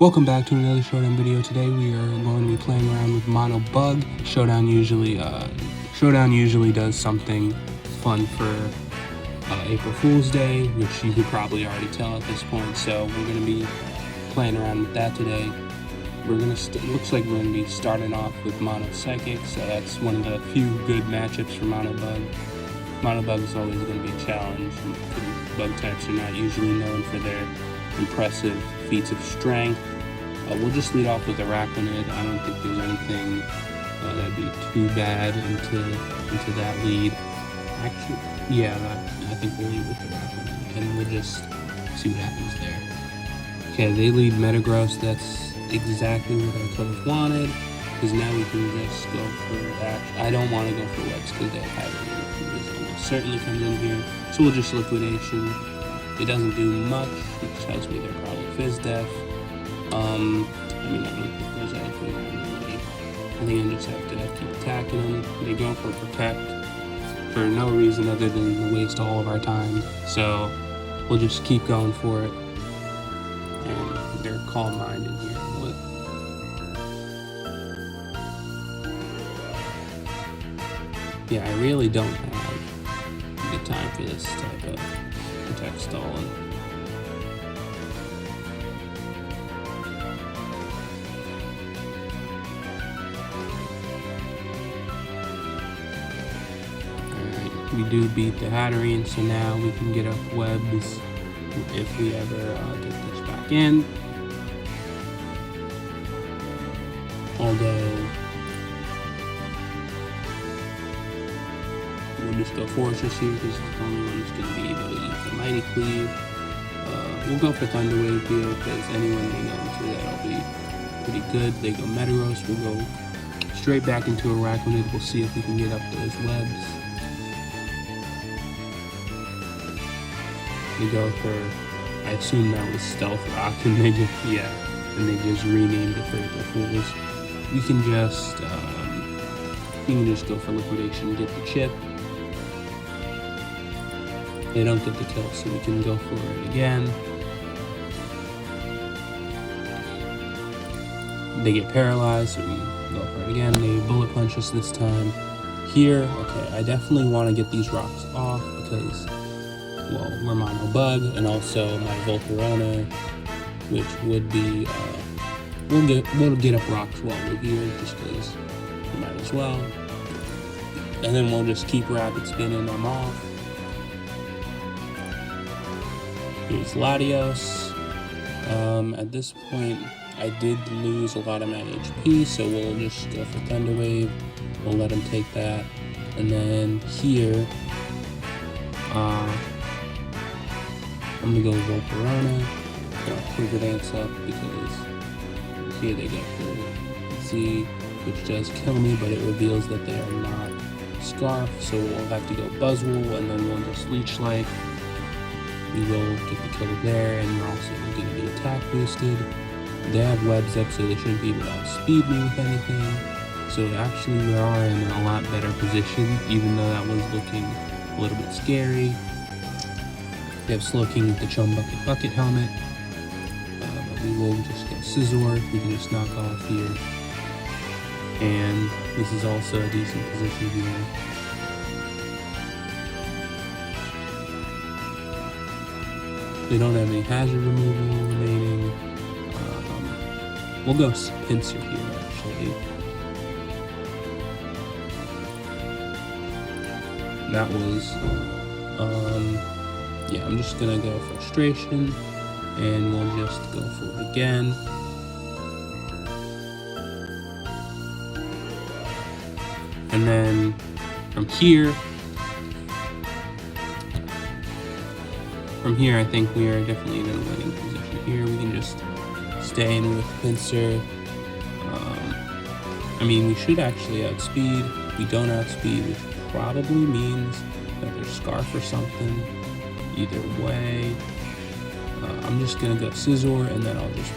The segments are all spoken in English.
Welcome back to another Showdown video. Today we are going to be playing around with Mono Bug. Showdown usually does something fun for April Fool's Day, which you could probably already tell at this point. So we're going to be playing around with that today. Looks like we're going to be starting off with Mono Psychic, so that's one of the few good matchups for Mono Bug. Mono Bug is always going to be a challenge. Bug types are not usually known for their impressive feats of strength. We'll just lead off with Arachnid. I don't think there's anything that'd be too bad into that lead. Actually, yeah, I think we'll lead with Arachnid, and we'll just see what happens there. Okay, they lead Metagross. That's exactly what I could have wanted, because now we can just go for action. I don't want to go for Webs because they have it. Almost certainly comes in here, so we'll just Liquidation. It doesn't do much, which tells me they're probably Fizz Def. I mean, I don't think there's anything really. I think I just have to keep attacking them. They go for Protect for no reason other than to waste all of our time. So we'll just keep going for it. And they're Calm Mind in here. Yeah, I really don't have the time for this type of Protect Stalling. We do beat the Hatterene, so now we can get up Webs if we ever get this back in. Although, we'll just go Fortress here because it's the only one that's going to be able to eat the Mighty Cleave. We'll go for Thunder Wave here because anyone they go into that'll be pretty good. They go Metagross, we'll go straight back into Arachnid. We'll see if we can get up those Webs. They go for, I assume that was Stealth Rock, and they just renamed it for April Fools. We can just go for Liquidation, get the chip. They don't get the kill, so we can go for it again. They get paralyzed, so we go for it again. They Bullet Punch us this time. Here, okay, I definitely want to get these rocks off because, well, we're Mono Bug, and also my Volcarona, which would be, we'll get up rocks while we're here, just because we might as well. And then we'll just keep Rapid Spinning them off. Here's Latios. At this point, I did lose a lot of my HP, so we'll just go for Thunder Wave. We'll let him take that. And then here, I'm gonna go Volcarona, gonna Quiver Dance up because here they go for Z, which does kill me, but it reveals that they are not Scarf, so we'll have to go Buzzwole, and then we'll just Leech Life. We will get the kill there, and we're also gonna be attack boosted. They have Webs up, so they shouldn't be able to outspeed me with anything. So actually we are in a lot better position, even though that was looking a little bit scary. We have Slowking with the Chum Bucket Helmet, but we will just get Scizor. We can just knock off here, and this is also a decent position here. They don't have any hazard removal remaining. We'll go Pinsir here actually. That was yeah, I'm just gonna go Frustration, and we'll just go for it again. And then from here, I think we are definitely in a winning position here. We can just stay in with Pinsir. I mean, we should actually outspeed. We don't outspeed, which probably means that there's Scarf or something. Either way, I'm just gonna go Scizor, and then I'll just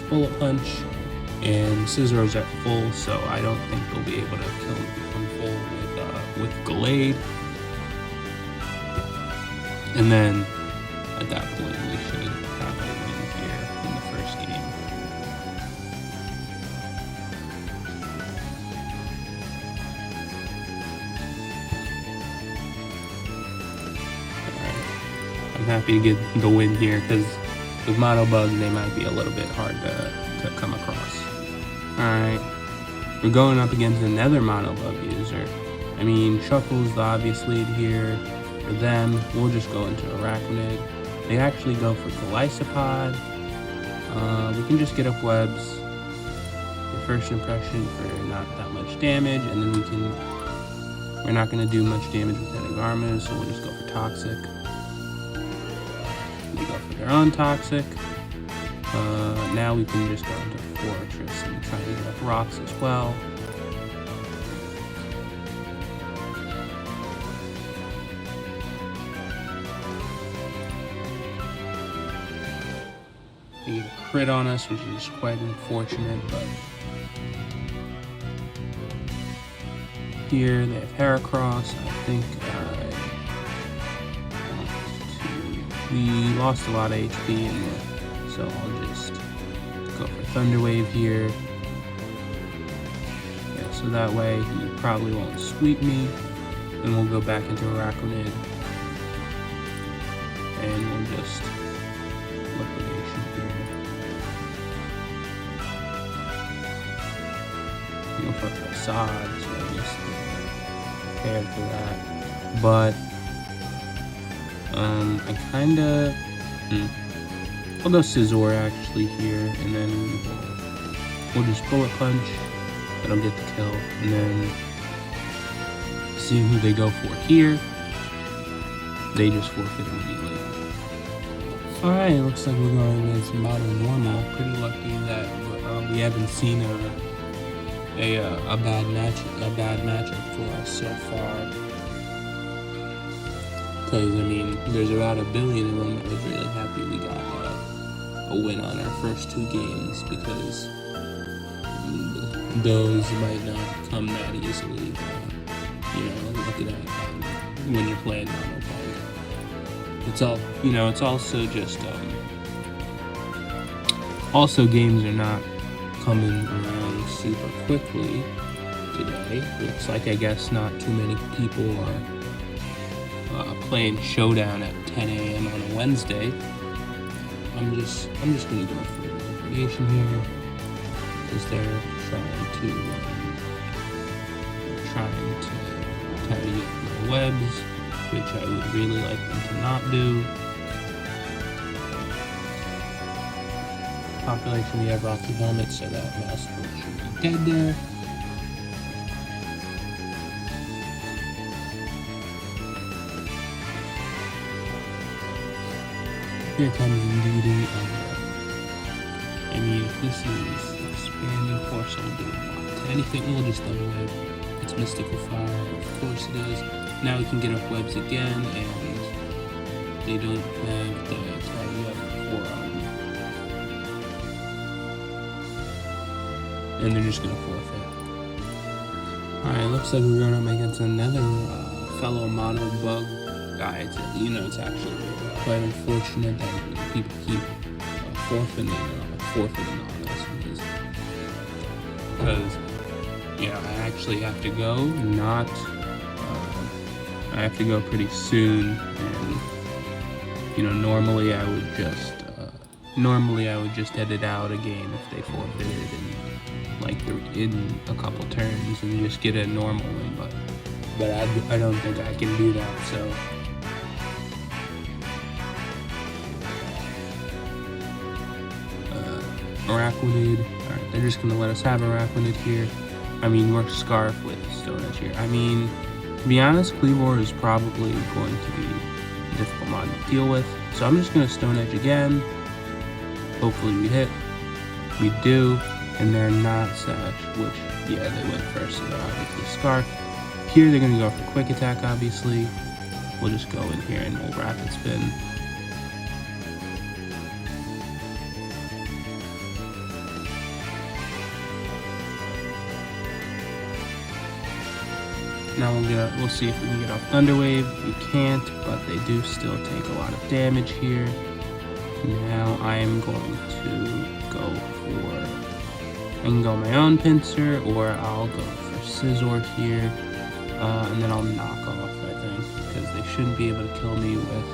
Bullet Punch. And Scizor's at full, so I don't think they'll be able to kill me from full with Gallade. And then at that point, we should have a win here in the first game. happy to get the win here, because with Mono Bug, they might be a little bit hard to come across. Alright, we're going up against another Mono Bug user. I mean, Shuffle's the obvious lead here. For them, we'll just go into Arachnid. They actually go for Golisopod. We can just get up webs. The first impression for not that much damage, and then we're not going to do much damage with Edagarmu, so we'll just go for Toxic. They go for their own Toxic. Now we can just go into Fortress and try to get up rocks as well. They get a crit on us, which is quite unfortunate, but here they have Heracross. I think we lost a lot of HP in there, so I'll just go for Thunder Wave here. Yeah, so that way he probably won't sweep me. Then we'll go back into Arachnid, and we'll just liquidation here. Go for Facade, so I just prepared for that. But I kinda I'll go Scizor actually here, and then we'll just Bullet Punch. That'll get the kill, and then see who they go for here. They just forfeit immediately. Alright, looks like we're going against Mono Normal. Pretty lucky that we haven't seen a bad matchup for us so far. Because, I mean, there's about 1 billion of them. I was really happy we got a win on our first 2 games, because those might not come that easily. Look at that when you're playing Mono Bug. It's all, it's also just, also games are not coming around super quickly today. Looks like, I guess, not too many people are playing Showdown at 10 a.m. on a Wednesday. I'm just gonna go for liquidation here, because they're trying to get my webs, which I would really like them to not do. Population, we have Rocky Helmet, so that mouse should be dead there. Here comes Indeedee. I mean, if this is expanding force, I'll do anything. We'll just double web. It's Mystical Fire, of course it is. Now we can get up webs again, and they don't have the tag up for and they're just gonna forfeit. Alright, looks like we're going up against another fellow Mono Bug guy. It's actually quite unfortunate that people keep forfeiting on us, because I actually have to go. I have to go pretty soon, and normally I would just edit out a game if they forfeited in a couple turns and just get a normal win, but I don't think I can do that. So Arachnid. Alright, they're just gonna let us have Arachnid here. I mean, we're Scarf with Stone Edge here. I mean, to be honest, Cleavor is probably going to be a difficult mod to deal with. So I'm just gonna Stone Edge again. Hopefully we hit. We do, and they're not Sash, which, yeah, they went first, so they're obviously Scarf. Here they're gonna go for Quick Attack, obviously. We'll just go in here and we'll Rapid Spin. Now we'll see if we can get off Thunder Wave. We can't, but they do still take a lot of damage here. Now I am going to go for, I can go my own Pinsir, or I'll go for Scizor here, and then I'll knock off, I think, because they shouldn't be able to kill me with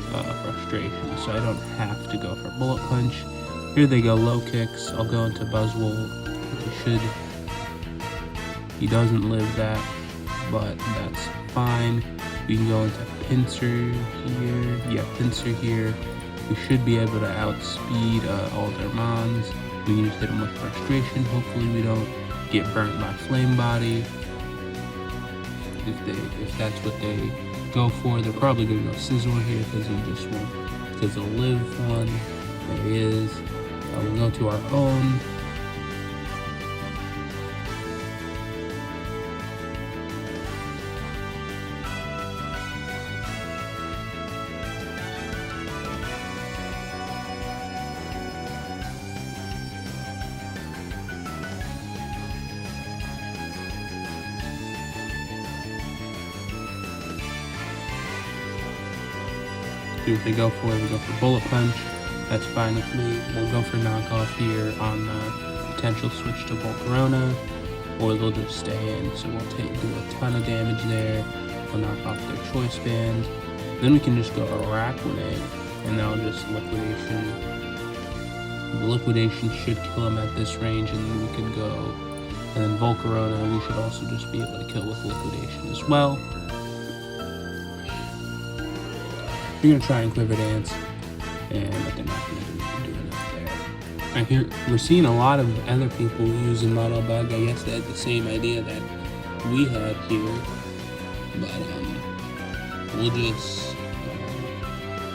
frustration, so I don't have to go for bullet punch. Here they go, low kicks. I'll go into Buzzwole. He doesn't live that, but that's fine. We can go into Pincer here. Yeah, Pincer here. We should be able to outspeed all their mons. We can just hit them with frustration. Hopefully we don't get burnt by Flame Body. If that's what they go for, they're probably gonna go Scizor here because he just won't. Because he'll live one. There he is. We'll go to our own. See what they go for. We go for Bullet Punch. That's fine with me. We'll go for knockoff here on the potential switch to Volcarona, or they'll just stay in. So we'll do a ton of damage there. We'll knock off their Choice Band. Then we can just go Araquanid, and that'll just Liquidation. The Liquidation should kill him at this range, and then we can go. And then Volcarona, we should also just be able to kill with Liquidation as well. We're gonna try and Quiver Dance, but they're not gonna do enough there. I hear we're seeing a lot of other people using Mono Bug. I guess they had the same idea that we had here, but we'll just.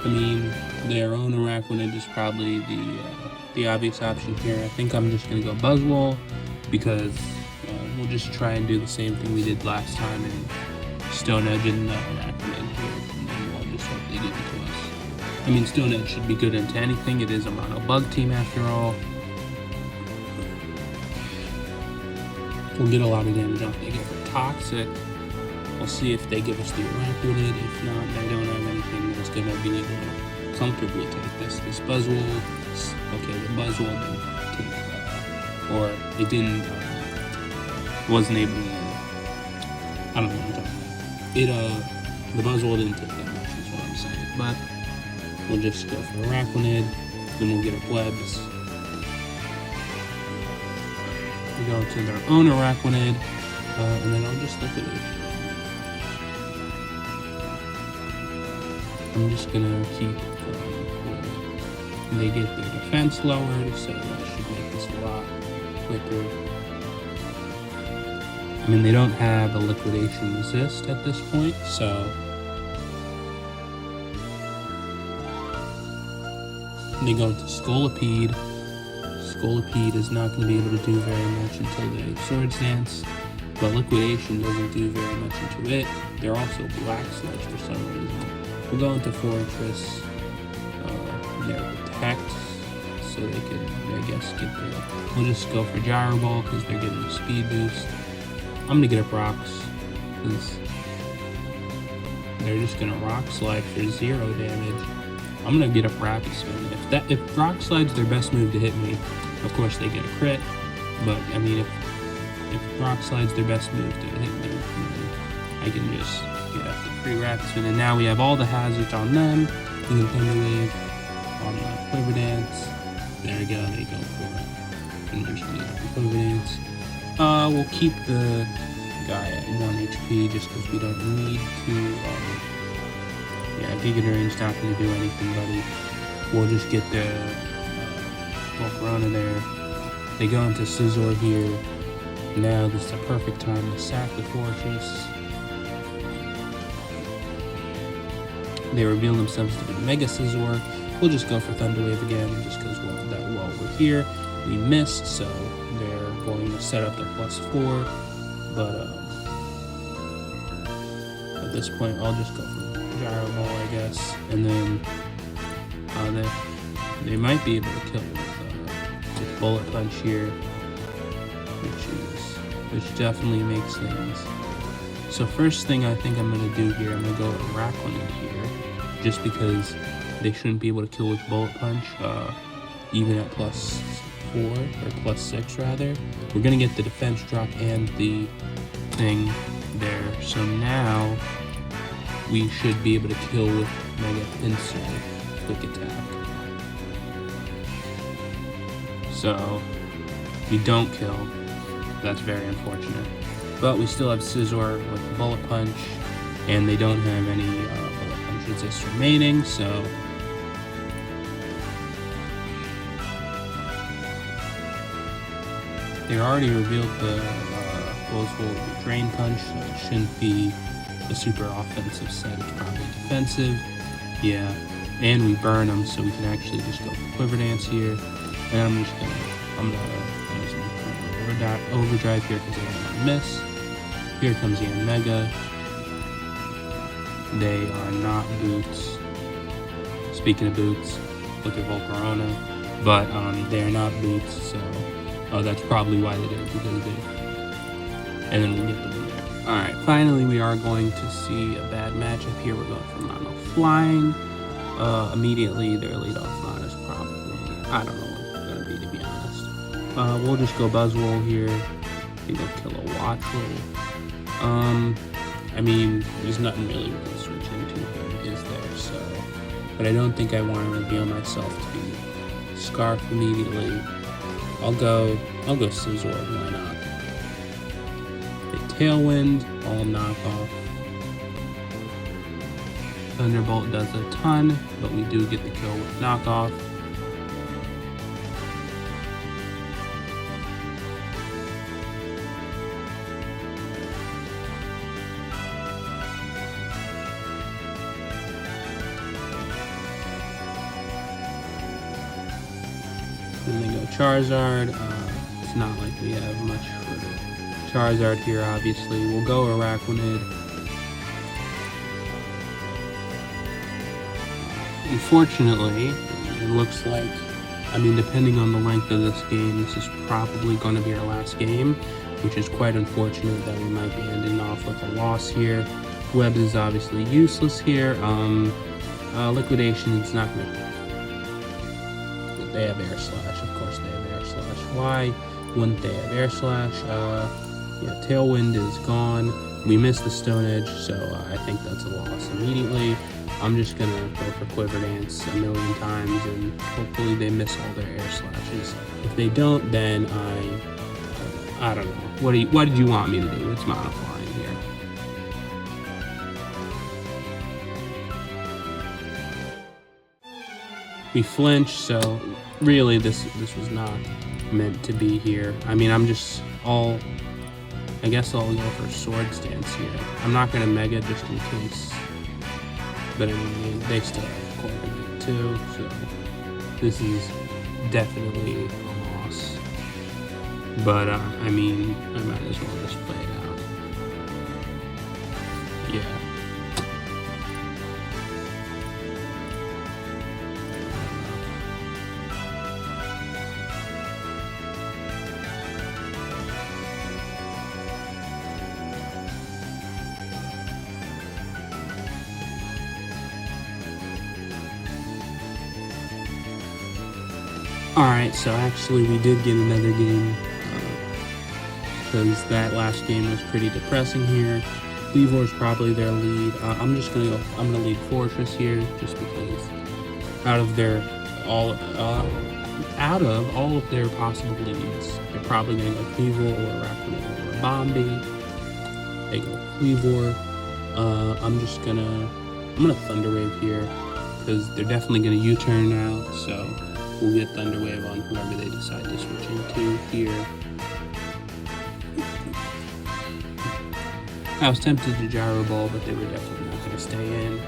I mean, their own Araquanid is probably the obvious option here. I think I'm just gonna go Buzzwole because we'll just try and do the same thing we did last time and Stone Edge and Araquanid here. They give it to us. I mean, Stone Edge should be good into anything. It is a Mono Bug team after all. We'll get a lot of damage off. They give it Toxic. We'll see if they give us the Araquanid. If not, they don't have anything that's going to be able to comfortably take this. This Buzzwole, okay, the Buzzwole didn't take that. Or it didn't, wasn't able to, I don't know what I'm talking about. The Buzzwole didn't take that much, is what I'm saying. But we'll just go for Araquanid, then we'll get a Plebs. We go to their own Araquanid, and then I'll just Liquidate. I'm just gonna keep they get their defense lowered, so that should make this a lot quicker. I mean, they don't have a Liquidation resist at this point, so they go into Scolipede. Scolipede is not going to be able to do very much until they Swords Dance, but Liquidation doesn't do very much into it. They're also Black Sludge for some reason. We'll go into Fortress. They're Protect, so they can, I guess, get there. We'll just go for Gyro Ball because they're getting a speed boost. I'm gonna get up Rocks because they're just gonna Rock Slide for 0 damage. I'm gonna get up Rapid Spin. If Rock Slide's their best move to hit me, of course they get a crit. But I mean, if Rock Slide's their best move to hit me, I can just get up the free Rapid Spin. And now we have all the hazards on them. We can Thunder Wave on the Quiver Dance. There we go. They go for it. And just get the Quiver Dance. We'll keep the guy at 1 HP just because we don't need to. Yeah, Giga Drain's not going to do anything, buddy. We'll just get the Volcarona there. They go into Scizor here. Now this is the perfect time to sack the Fortress. They reveal themselves to be Mega Scizor. We'll just go for Thunder Wave again just because while we're here, we missed, so they're going to set up the +4. But at this point, I'll just go for Gyro Ball, I guess, and then they might be able to kill with Bullet Punch here, which definitely makes things. So first thing I think I'm gonna do here, I'm gonna go with Araquanid here, just because they shouldn't be able to kill with Bullet Punch, even at +4 or +6 rather. We're gonna get the defense drop and the thing there, so now we should be able to kill with Mega Pincer quick attack. So we don't kill. That's very unfortunate. But we still have Scizor with Bullet Punch, and they don't have any Bullet Punch resist remaining, so they already revealed the closable Drain Punch, so it shouldn't be a super offensive set. It's probably defensive. Yeah, and we burn them, so we can actually just go for Quiver Dance here. And I'm gonna overdrive here because I don't want to miss. Here comes the Mega. They are not boots. Speaking of boots, look at Volcarona. But they are not boots, so that's probably why they did it, because they. And then we get the win there. Alright, finally we are going to see a bad matchup here. We're going for Mono Flying. Immediately their leadoff line is probably, I don't know what it's going to be, to be honest. We'll just go Buzzwole here. I think I'll kill a Watchole. I mean, there's nothing really we can switch into here, is there? So, but I don't think I want to reveal myself to be Scarf immediately. I'll go Scizor, why not? Okay, Tailwind, all knockoff. Thunderbolt does a ton, but we do get the kill with knockoff. Then they go Charizard. It's not like we have much for Charizard here, obviously. We'll go Araquanid. Unfortunately, it looks like, I mean, depending on the length of this game, this is probably going to be our last game, which is quite unfortunate that we might be ending off with a loss here. Webs is obviously useless here. Liquidation is not going to... They have Air Slash, of course they have Air Slash. Why wouldn't they have Air Slash? Yeah, Tailwind is gone. We missed the Stone Edge, so I think that's a loss immediately. I'm just gonna go for Quiver Dance a million times, and hopefully they miss all their Air Slashes. If they don't, then I don't know. What did you want me to do? It's Mono Flying here. We flinch, so really this was not meant to be here. I mean, I guess I'll go for Sword Stance here. I'm not gonna Mega just in case. But I mean, they still have Corviknight too, so this is definitely a loss. But I mean, I might as well just play it out. Yeah. Alright, so actually we did get another game, because that last game was pretty depressing here. Weavor's probably their lead. I'm gonna lead Fortress here, just because out of all of their possible leads, they're probably gonna go Weavor or Araquanid or Bombi. They go Weavor. I'm gonna Thunder Wave here, because they're definitely gonna U-turn now, so we'll get Thunder Wave on whoever they decide to switch into here. I was tempted to Gyro Ball, but they were definitely not going to stay in.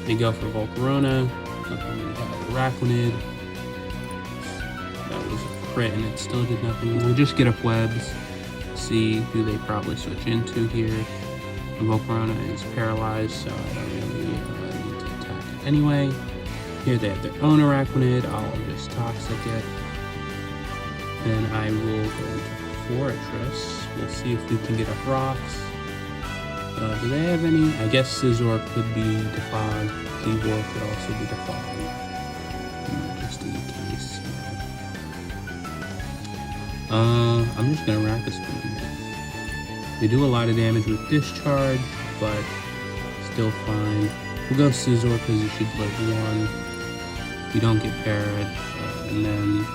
They go for Volcarona. We have Araquanid. That was a crit, and it still did nothing. We'll just get up Webs, see who they probably switch into here. Volcarona is paralyzed, so I don't really need to attack it anyway. Here they have their own Araquanid. I'll just Toxic it. Then I will go into Fortress. We'll see if we can get up rocks. Do they have any? I guess Scizor could be defogged. Weavor could also be defogged. Just in case. I'm just gonna Rapid Spin. They do a lot of damage with Discharge, but still fine. We'll go Scizor because you should live 1. You don't get parried, and then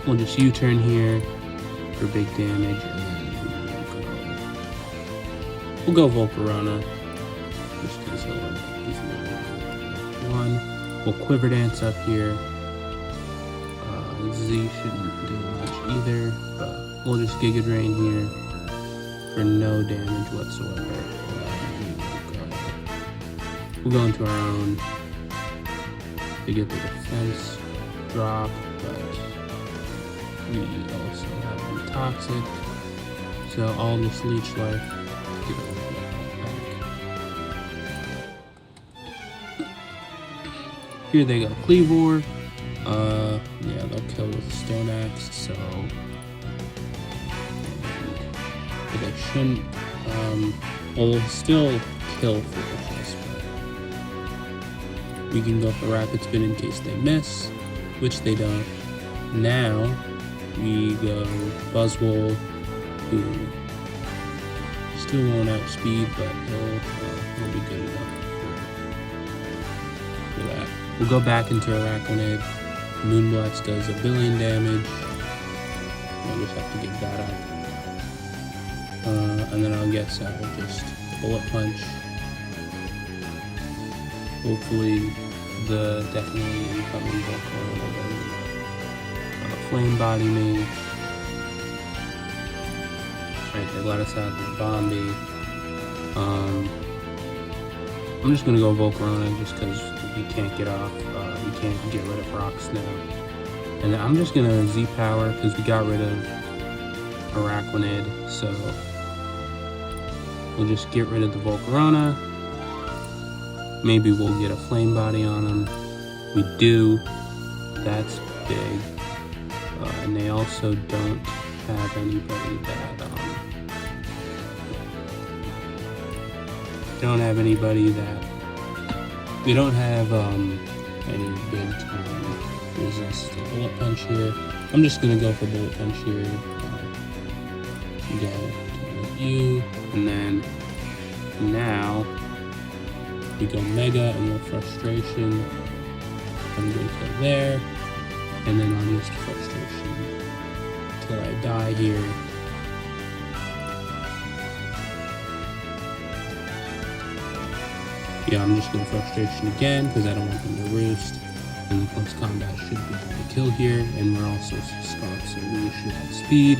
we'll just U-turn here for big damage, and then we'll go Volcarona just because he's level 1. We'll Quiver Dance up here. Z shouldn't do much either, but we'll just Giga Drain here for no damage whatsoever. We'll go into our own to get the defense drop, but we also have Toxic, so I'll just Leech Life to get our back. Here they go, Cleavor. Yeah, they'll kill with Stone Axe, so but they shouldn't. Well, they'll still kill for this, but we can go for Rapid Spin in case they miss, which they don't. Now we go Buzzwole, who still won't outspeed, but he'll be good enough for that. We'll go back into Araquanid. Moonblast does 1 billion damage. I'll just have to get that up. And then I'll guess I'll just Bullet Punch. Hopefully the definitely incoming Volcarona will Flame Body me. Alright, they let us out with Bombi. I'm just gonna go Volcarona just because we can't get off. We can't get rid of Rock Snow. And I'm just gonna Z Power because we got rid of Araquanid, so we'll just get rid of the Volcarona. Maybe we'll get a Flame Body on him. We do. That's big. And they also don't have anybody that we don't have any big time resist the Bullet Punch here. I'm just gonna go for Bullet Punch here. Go to you, and then now we go Mega and we'll Frustration. I'm gonna go there, and then I'll use Frustration until I die here. Yeah, I'm just going to Frustration again because I don't want them to roost. And the Close Combat should be able to kill here. And we're also Scarf, so we should have speed.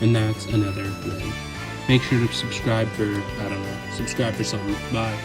And that's another win. Make sure to subscribe for, subscribe for something. Bye.